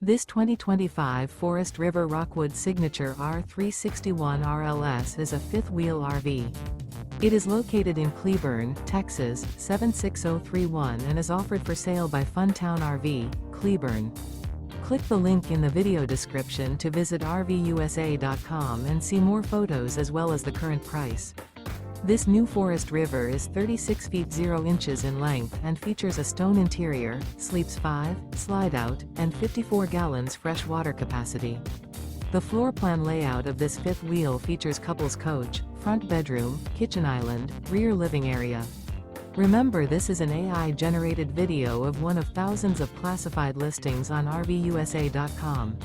This 2025 Forest River Rockwood Signature R361 RLS is a fifth-wheel RV. It is located in Cleburne, Texas, 76031 and is offered for sale by Funtown RV, Cleburne. Click the link in the video description to visit RVUSA.com and see more photos as well as the current price. This new Forest River is 36 feet 0 inches in length and features a stone interior, sleeps 5, slide-out, and 54 gallons fresh water capacity. The floor plan layout of this fifth wheel features couples coach, front bedroom, kitchen island, rear living area. Remember, this is an AI-generated video of one of thousands of classified listings on RVUSA.com.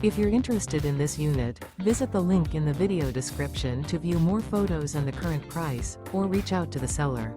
If you're interested in this unit, visit the link in the video description to view more photos and the current price, or reach out to the seller.